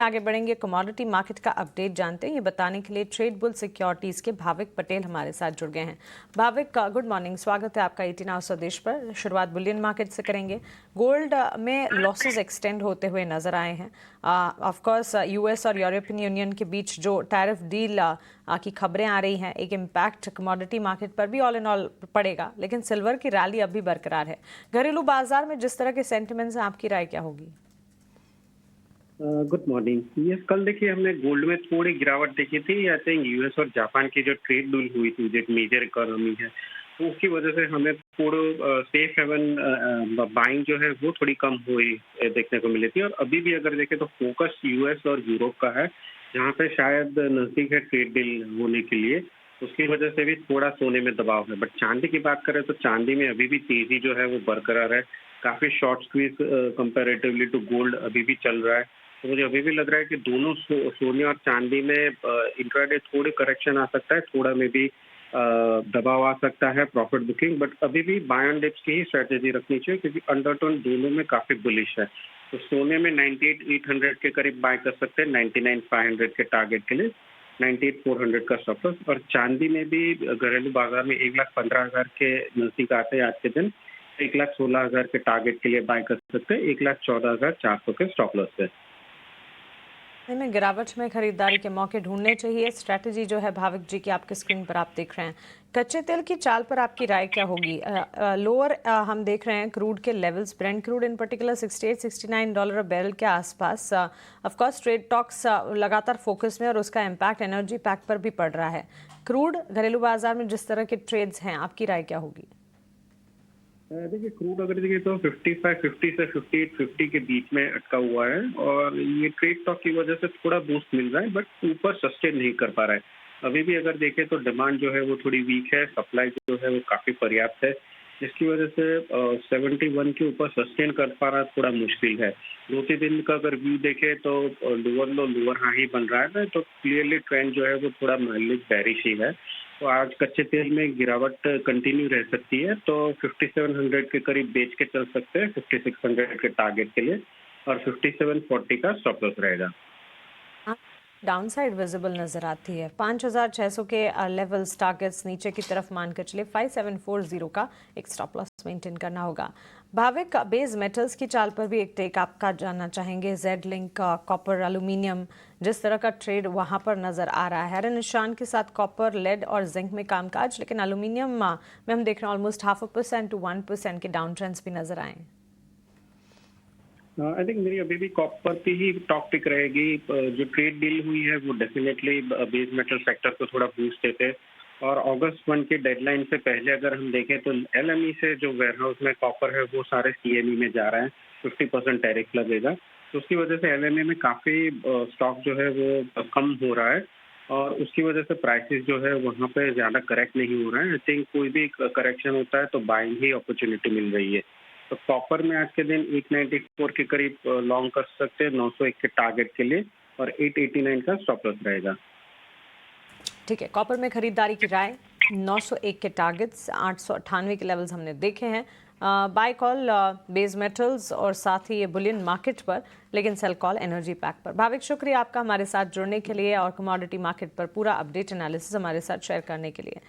आगे बढ़ेंगे, commodity market का अपडेट जानते हैं। ये बताने के लिए ट्रेड बुल सिक्योरिटीज के भाविक पटेल हमारे साथ जुड़ गए हैं। भाविक, गुड मॉर्निंग, स्वागत है आपका 18 आवर स्वदेश पर। शुरुआत बुलियन मार्केट से करेंगे। गोल्ड में लॉसेस एक्सटेंड होते हुए नजर आए हैं। ऑफ कोर्स यूएस और यूरोपियन यूनियन के बीच जो टैरिफ डील की खबरें आ रही हैं, एक इम्पैक्ट कमोडिटी मार्केट पर भी ऑल इन ऑल पड़ेगा, लेकिन सिल्वर की रैली अभी बरकरार है। घरेलू बाजार में जिस तरह के सेंटिमेंट्स हैं, आपकी राय क्या होगी? Good morning. ये कल देखिए हमने गोल्ड में थोड़ी गिरावट देखी थी। आई थिंक यूएस और जापान की जो ट्रेड डील हुई थी, जो एक मेजर इकोनॉमी है, तो उसकी वजह से हमें थोड़ा सेफ हेवन बाइंग जो है वो थोड़ी कम हुई देखने को मिली थी। और अभी भी अगर देखें तो फोकस यूएस और यूरोप का है, जहाँ पे शायद नजदीक है ट्रेड डील होने के लिए। उसकी वजह से भी थोड़ा सोने में दबाव है। बट चांदी की बात करें तो चांदी में अभी भी तेजी जो है वो बरकरार है। काफी short squeeze comparatively to gold अभी भी चल रहा है। तो मुझे अभी भी लग रहा है कि दोनों सोने और चांदी में इंट्राडे थोड़ी करेक्शन आ सकता है, थोड़ा में भी दबाव आ सकता है प्रॉफिट बुकिंग। बट अभी भी बाय ऑन डिप्स की ही स्ट्रेटेजी रखनी चाहिए, क्योंकि अंडरटोन दोनों में काफी बुलिश है। तो सोने में 98,800 के करीब बाय कर सकते हैं, 99,500 के टारगेट के लिए, 98,400 का स्टॉप लॉस। और चांदी में भी घरेलू बाजार में 1,15,000 के नजदीक आते हैं आज के दिन, 1,16,000 के टारगेट के लिए बाय कर सकते हैं, 1,14,400 के स्टॉप लॉस है। में गिरावट में खरीदारी के मौके ढूंढने चाहिए। स्ट्रैटेजी जो है भाविक जी की आपके स्क्रीन पर आप देख रहे हैं। कच्चे तेल की चाल पर आपकी राय क्या होगी? लोअर हम देख रहे हैं क्रूड के लेवल्स, ब्रेंट क्रूड इन पर्टिकुलर $68-69 बैरल के आसपास। ऑफ कोर्स ट्रेड टॉक्स लगातार फोकस में और उसका इम्पैक्ट एनर्जी पैक पर भी पड़ रहा है। क्रूड घरेलू बाजार में जिस तरह के ट्रेड्स हैं, आपकी राय क्या होगी? देखिए क्रूड अगर देखिए तो 5550 से 5850 के बीच में अटका हुआ है, और ये ट्रेड टॉक की वजह से थोड़ा बूस्ट मिल रहा है, बट ऊपर सस्टेन नहीं कर पा रहा है। अभी भी अगर देखें तो डिमांड जो है वो थोड़ी वीक है, सप्लाई जो है वो काफी पर्याप्त है, जिसकी वजह से 71 के ऊपर सस्टेन कर पा रहा थोड़ा मुश्किल है। 2-3 दिन का अगर व्यू देखें तो लोअर लो लोअर हाई बन रहा है, तो क्लियरली ट्रेंड जो है वो थोड़ा माइलेज बेरिश ही है। तो आज कच्चे तेल में गिरावट कंटिन्यू रह सकती है, तो 5700 के करीब बेच के चल सकते हैं 5600 के टारगेट के लिए, और 5740 का स्टॉप लॉस रहेगा। डाउनसाइड विजिबल नजर आती है। 5600 के लेवल्स टारगेट्स नीचे की तरफ मानकर चले। 5740 का एक स्टॉप लॉस मेंटेन करना होगा। भाविक, बेस मेटल्स की चाल पर भी एक टेक आपका जानना चाहेंगे। जेड लिंक, कॉपर, एल्यूमिनियम, जिस तरह का ट्रेड वहां पर नजर आ रहा है। हरे निशान के साथ कॉपर, लेड और जिंक में कामकाज, लेकिन एल्यूमिनियम में हम देख रहे हैं ऑलमोस्ट 0.5% to 1% के डाउन ट्रेंड्स भी नजर आए। आई थिंक मेरी अभी भी कॉपर की ही टॉप पिक रहेगी। जो ट्रेड डील हुई है वो डेफिनेटली बेस मेटल सेक्टर को थोड़ा बूस्ट देते, और अगस्त 1 के डेडलाइन से पहले अगर हम देखें तो एलएमई से जो वेयरहाउस में कॉपर है वो सारे सीएमई में जा रहे हैं, 50% टैरिफ लगेगा। तो उसकी वजह से एलएमई में काफी स्टॉक जो है वो कम हो रहा है, और उसकी वजह से प्राइसेस जो है वहाँ पे ज्यादा करेक्ट नहीं हो रहा है। आई थिंक कोई भी करेक्शन होता है तो बाइंग ही अपॉर्चुनिटी मिल रही है। तो कॉपर में आज के दिन 894 के करीब लॉन्ग कर सकते हैं 901 के टारगेट के लिए, और 889 का स्टॉप लॉस रहेगा। ठीक है, कॉपर में खरीदारी की राय। 901 के टारगेट्स, 898 के लेवल्स हमने देखे हैं। बाय कॉल बेस मेटल्स और साथ ही ये बुलियन मार्केट पर, लेकिन सेल कॉल एनर्जी पैक पर। भाविक, शुक्रिया आपका हमारे साथ जुड़ने के लिए और कमोडिटी मार्केट पर पूरा अपडेट एनालिसिस हमारे साथ शेयर करने के लिए।